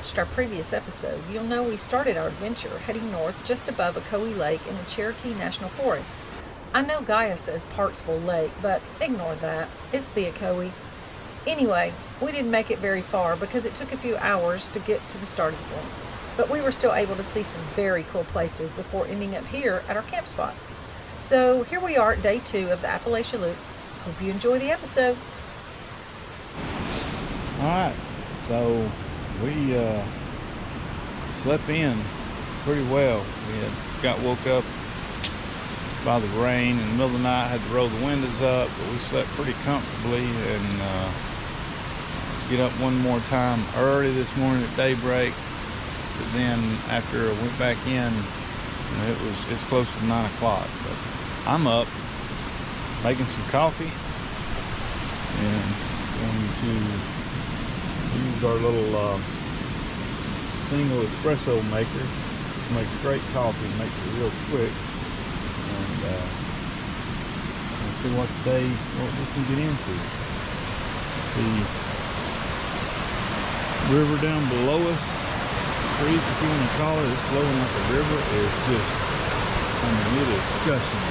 watched our previous episode, you'll know we started our adventure heading north just above Ocoee Lake in the Cherokee National Forest. I know Gaia says Parksville Lake, but ignore that. It's the Ocoee. Anyway, we didn't make it very far because it took a few hours to get to the starting point. But we were still able to see some very cool places before ending up here at our camp spot. So here we are at day 2 of the Appalachia Loop. Hope you enjoy the episode. Alright, so we slept in pretty well. We got woke up by the rain in the middle of the night, had to roll the windows up, but we slept pretty comfortably and get up one more time early this morning at daybreak. But then after I went back in, it's close to 9 o'clock. But I'm up making some coffee and going to use our little single espresso maker. It makes great coffee, makes it real quick. And we'll see what we can get into. The river down below us, creek, if you want to call it, it's flowing like a river. It's just, I mean, it is gushing.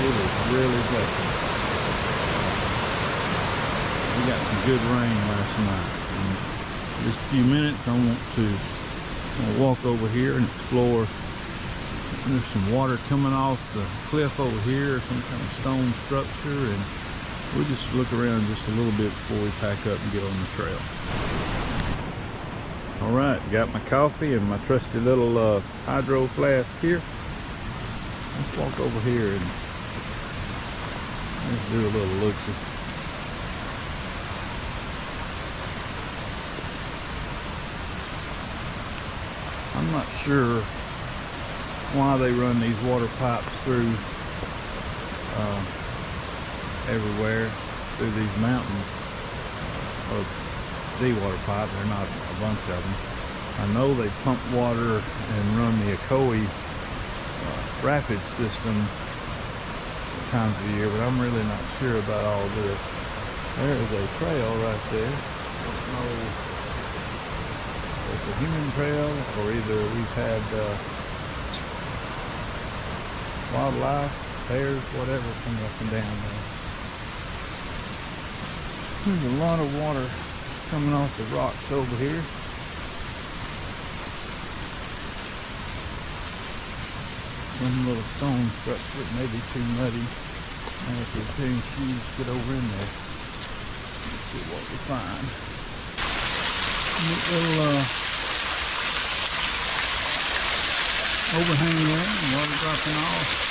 It is really gushing. We got some good rain last night. In just a few minutes, I want to walk over here and explore. There's some water coming off the cliff over here, some kind of stone structure, and we'll just look around just a little bit before we pack up and get on the trail. All right, got my coffee and my trusty little hydro flask here. Let's walk over here and let's do a little look-see. I'm not sure why they run these water pipes through everywhere through these mountains. Or the water pipe, they're not a bunch of them. I know they pump water and run the Ocoee rapid system times of the year, but I'm really not sure about all this. There is a trail right there. I don't know if it's a human trail or either we've had wildlife, bears, whatever, coming up and down there. There's a lot of water coming off the rocks over here. Some little stone structure, it may be too muddy. And if we're carrying shoes, get over in there. Let's see what we find. Little overhang there, and water dropping off.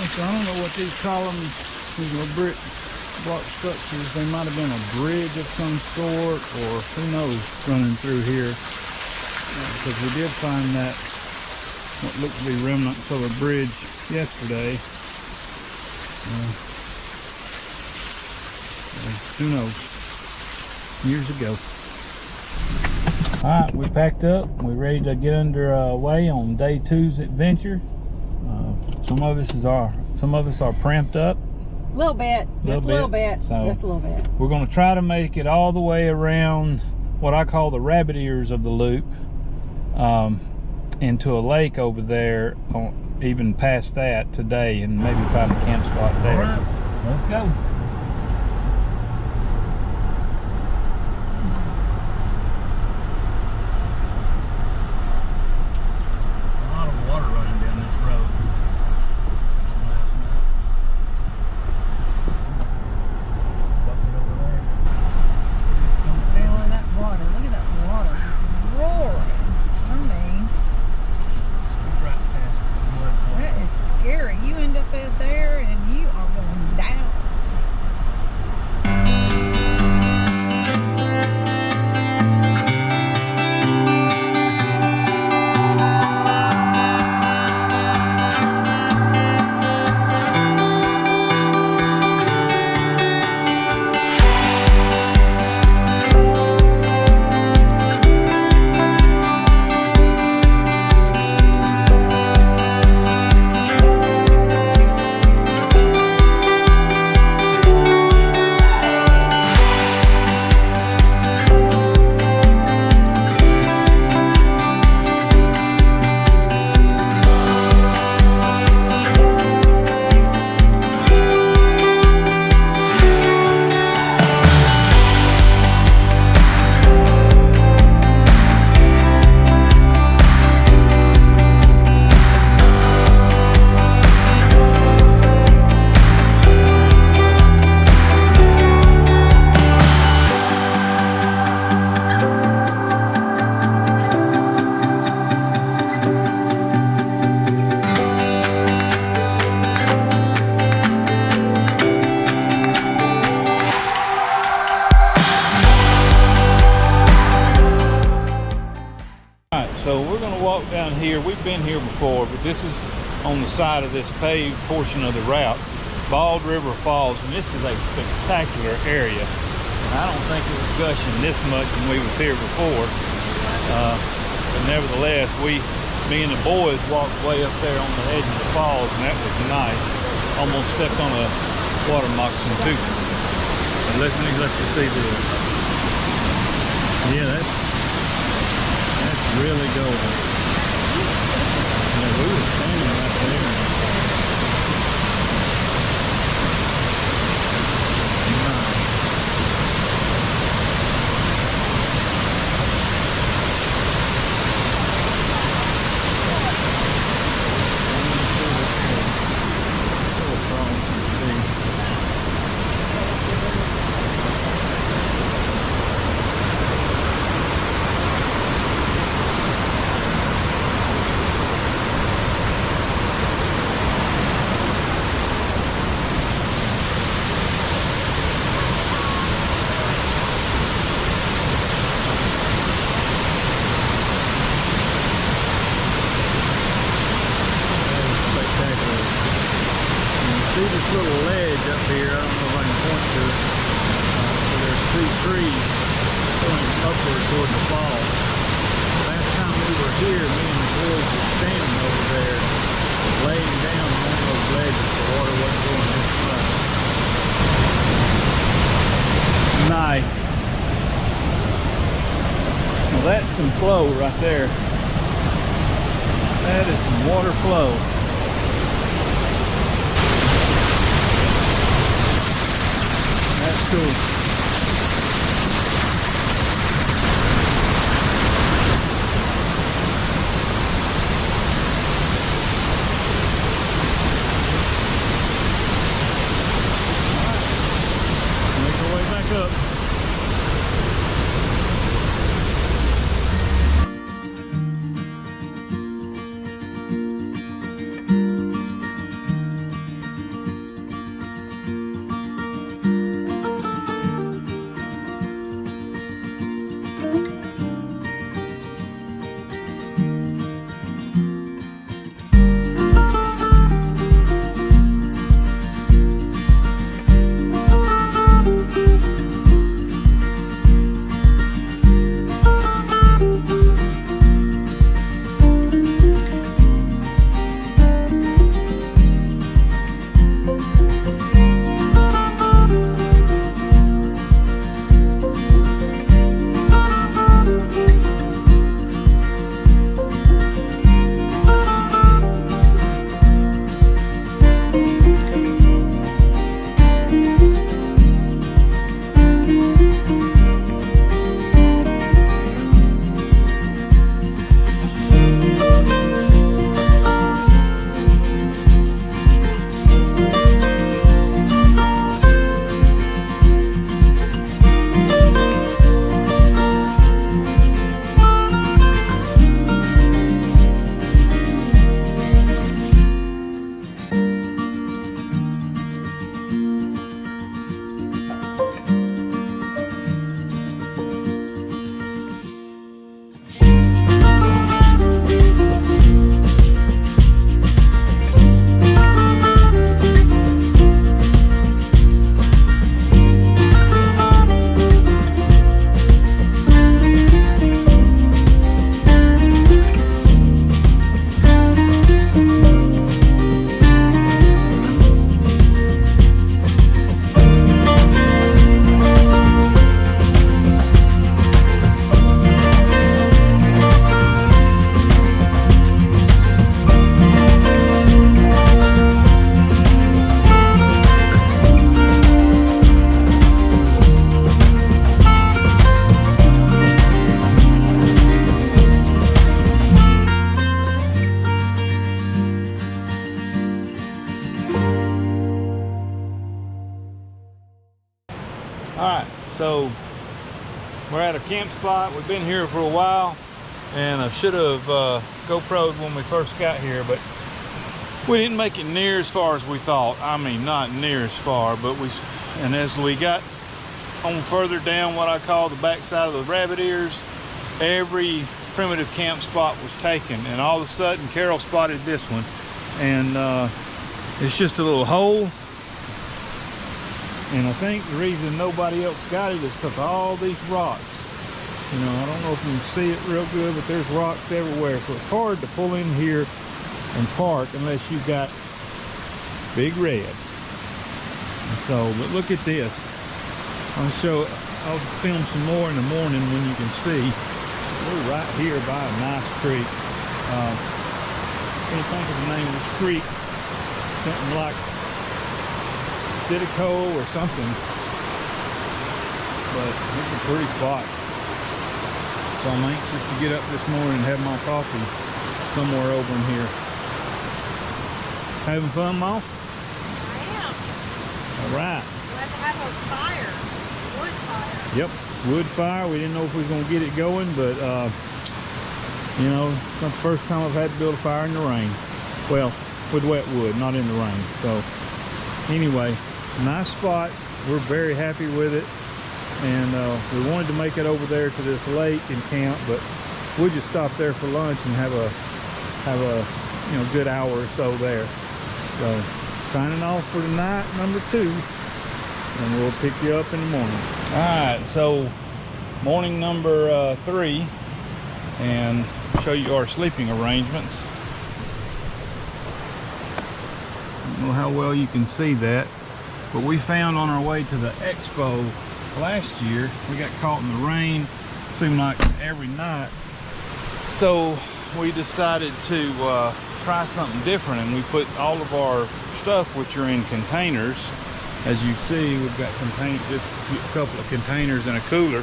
So I don't know what these columns, these little brick block structures, they might have been a bridge of some sort, or who knows, running through here. Because we did find that, what looked to be remnants of a bridge yesterday. Who knows? Years ago. Alright, we packed up. We're ready to get underway on day 2's adventure. Some of us are cramped up. A little bit. Just a little bit. So just a little bit. We're going to try to make it all the way around what I call the rabbit ears of the loop, into a lake over there, even past that today, and maybe find a camp spot there. All right, let's go. here, we've been here before, but this is on the side of this paved portion of the route, Bald River Falls, and this is a spectacular area. And I don't think it was gushing this much when we was here before. But nevertheless, me and the boys walked way up there on the edge of the falls, and that was nice. Almost stepped on a water moccasin too. And let you see this. Yeah, that's really golden. Yeah, we were standing right there. See this little ledge up here, I don't know if I can point to it. There's two trees pointing upward toward the fall. Last time we were here, me and the boys were standing over there, laying down on one of those ledges. The water wasn't going this way. Nice. Well, that's some flow right there. That is some water flow. That's cool. Make our way back up. So we're at a camp spot. We've been here for a while, and I should have GoPro'd when we first got here, but we didn't make it near as far as we thought. I mean, not near as far, but and as we got on further down what I call the backside of the rabbit ears, every primitive camp spot was taken, and all of a sudden Carol spotted this one, and it's just a little hole. And I think the reason nobody else got it is because of all these rocks. You know, I don't know if you can see it real good, but there's rocks everywhere, so it's hard to pull in here and park unless you got Big Red. And so, but look at this. I'll film some more in the morning when you can see. We're right here by a nice creek. Can't think of the name of this creek. Something like Cherokee or something. But it's a pretty spot. So I'm anxious to get up this morning and have my coffee somewhere over in here. Having fun, Ma? I am. All right. Glad to have a fire. Wood fire. Yep, wood fire. We didn't know if we were going to get it going, but you know, it's not the first time I've had to build a fire in the rain. Well, with wet wood, not in the rain. So anyway, nice spot. We're very happy with it, and we wanted to make it over there to this lake and camp, but we'll just stop there for lunch and have a you know, good hour or so there. So signing off for tonight, number 2. And we'll pick you up in the morning. All right, so morning number 3, and show you our sleeping arrangements. I don't know how well you can see that, but we found on our way to the expo last year, we got caught in the rain, seemed like every night. So we decided to try something different, and we put all of our stuff, which are in containers. As you see, we've got just a couple of containers and a cooler.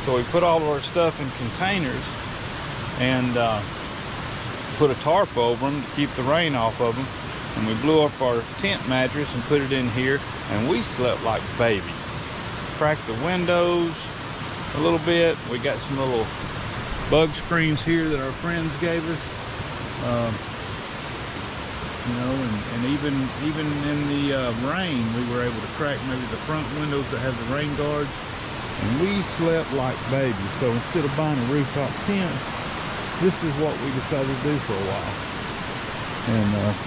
So we put all of our stuff in containers and put a tarp over them to keep the rain off of them. And we blew up our tent mattress and put it in here, and we slept like babies. Cracked the windows a little bit. We got some little bug screens here that our friends gave us. You know, and even in the rain, we were able to crack maybe the front windows that have the rain guards, and we slept like babies. So instead of buying a rooftop tent, this is what we decided to do for a while, and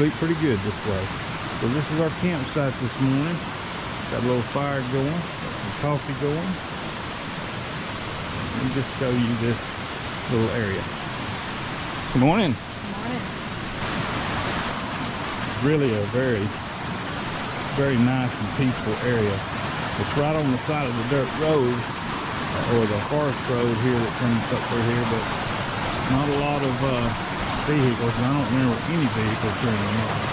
sleep pretty good this way. So this is our campsite this morning. Got a little fire going, got some coffee going. Let me just show you this little area. Good morning. Good morning. Really a very, very nice and peaceful area. It's right on the side of the dirt road, or the Forrest road here that comes up through here, but not a lot of vehicles, and I don't remember any vehicles during the night.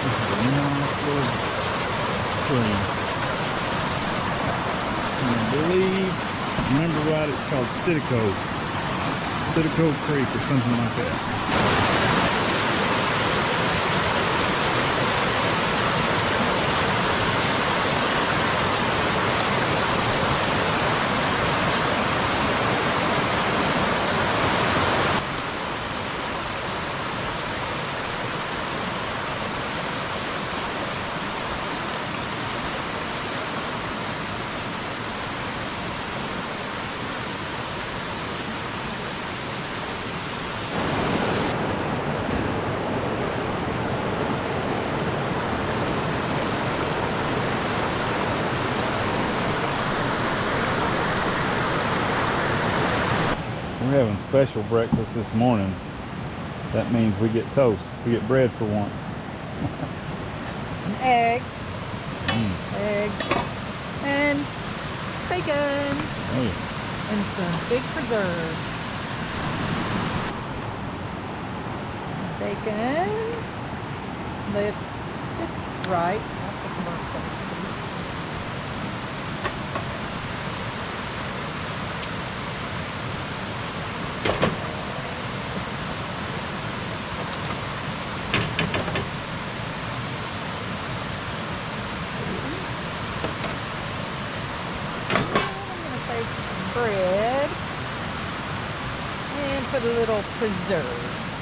This is a nice little stream. And I believe, remember right, it's called Cherokee Creek or something like that. We're having special breakfast this morning. That means we get toast. We get bread for once. And eggs. Eggs. And bacon. Oh yeah. And some big preserves. Some bacon. They're just right. I'll pick them up, please. Bread and put a little preserves,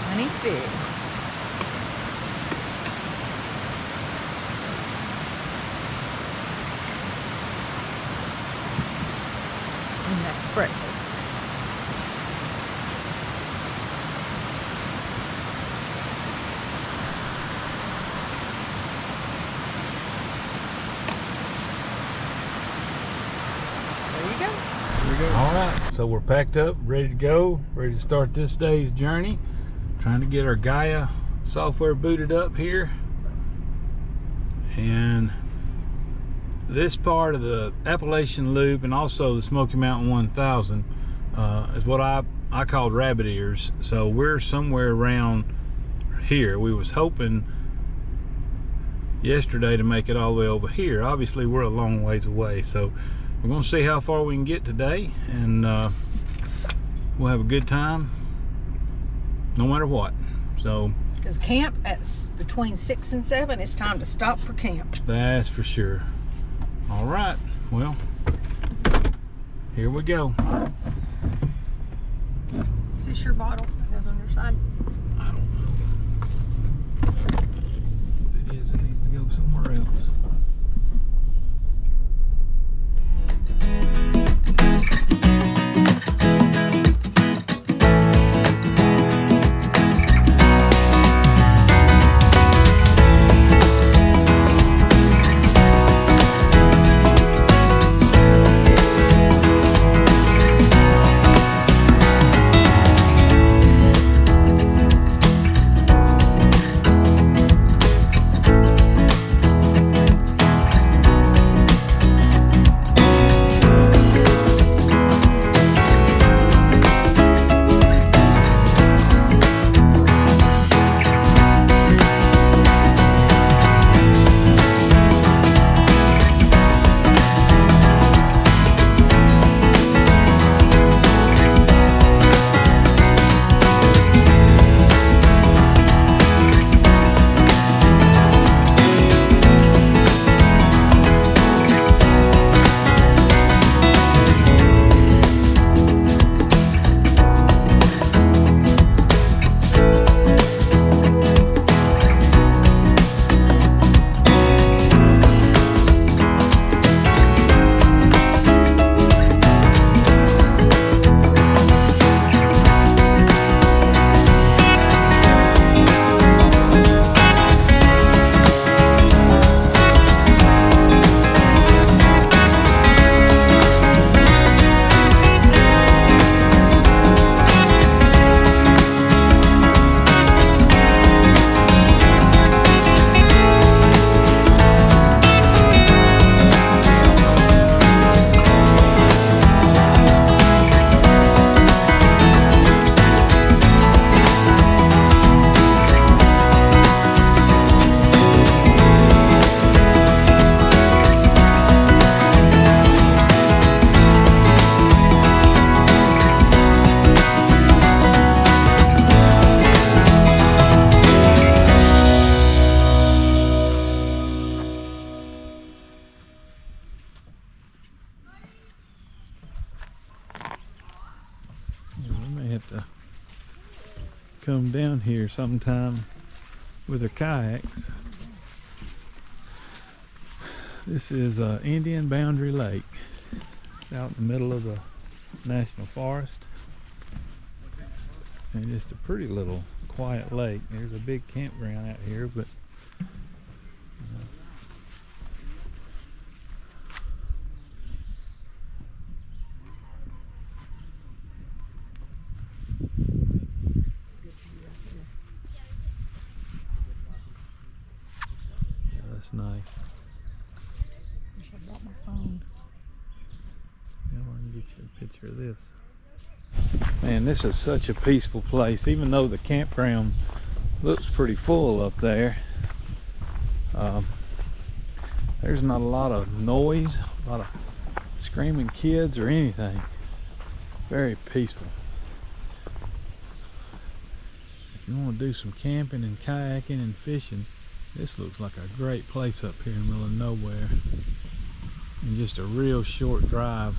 honey figs. breakfast. There you go. There we go. All right, so we're packed up, ready to go, ready to start this day's journey. Trying to get our Gaia software booted up here. And this part of the Appalachian Loop and also the Smokey Mountain 1000 is what I called rabbit ears. So we're somewhere around here. We was hoping yesterday to make it all the way over here. Obviously we're a long ways away, so we're gonna see how far we can get today, and we'll have a good time no matter what. So because camp at between 6 and 7, it's time to stop for camp. that's for sure. All right, well, here we go. Is this your bottle that goes on your side? I don't know. If it is, it needs to go somewhere else. Come down here sometime with their kayaks. This is Indian Boundary Lake. It's out in the middle of the National Forest, and just a pretty little quiet lake. There's a big campground out here, but that's nice. I brought my phone. Yeah, I can get you a picture of this. Man, this is such a peaceful place. Even though the campground looks pretty full up there, there's not a lot of noise, a lot of screaming kids or anything. Very peaceful. If you want to do some camping and kayaking and fishing, this looks like a great place up here in the middle of nowhere. And just a real short drive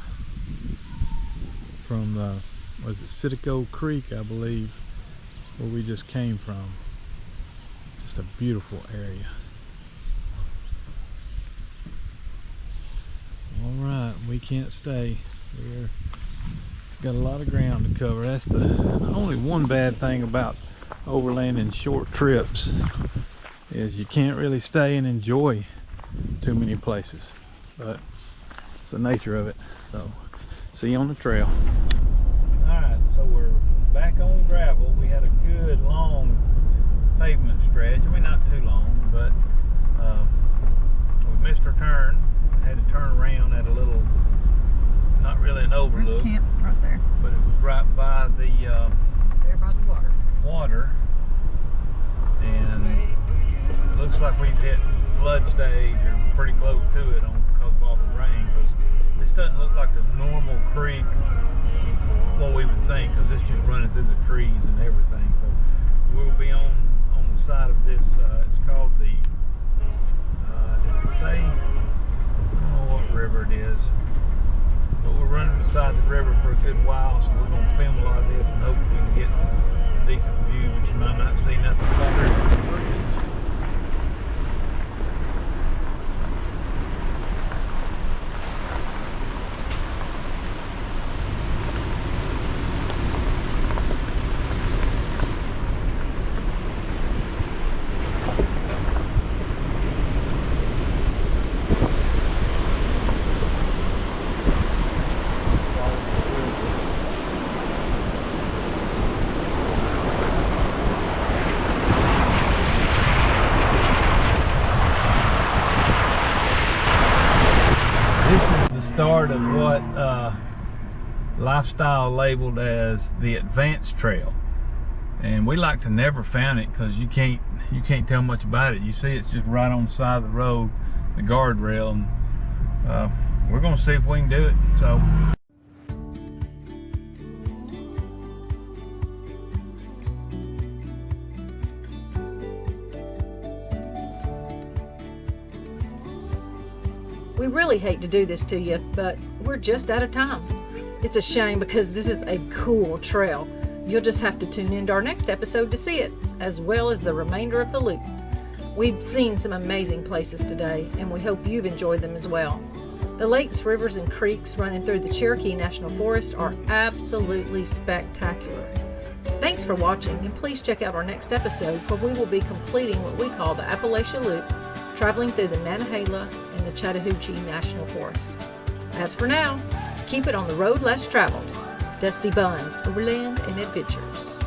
from the, was it Chattahoochee Creek, I believe, where we just came from. Just a beautiful area. All right, we can't stay. We're Got a lot of ground to cover. That's the only one bad thing about overlanding short trips, is you can't really stay and enjoy too many places, but it's the nature of it. So see you on the trail. Alright, so we're back on gravel. We had a good long pavement stretch. I mean, not too long, but we missed our turn. Had to turn around at a little, not really an overlook. There's camp right there. But it was right by the there by the water. And it looks like we've hit flood stage or pretty close to it because of all the rain. Because this doesn't look like the normal creek, what we would think, because it's just running through the trees and everything. So we'll be on the side of this. It's called the, did it say? I don't know what river it is. But we're running beside the river for a good while, so we're going to film a lot of this and hopefully we can get a decent view, but you might not see nothing better. Start of what lifestyle labeled as the advanced trail, and we like to never found it because you can't tell much about it. You see it's just right on the side of the road, the guardrail, and we're gonna see if we can do it. So We really hate to do this to you, but we're just out of time. It's a shame because this is a cool trail. You'll just have to tune into our next episode to see it, as well as the remainder of the loop. We've seen some amazing places today, and we hope you've enjoyed them as well. The lakes, rivers, and creeks running through the Cherokee National Forest are absolutely spectacular. Thanks for watching, and please check out our next episode where we will be completing what we call the Appalachia Loop, traveling through the Nantahala and the Chattahoochee National Forest. As for now, keep it on the road less traveled. Dusty Buns, Overland and Adventures.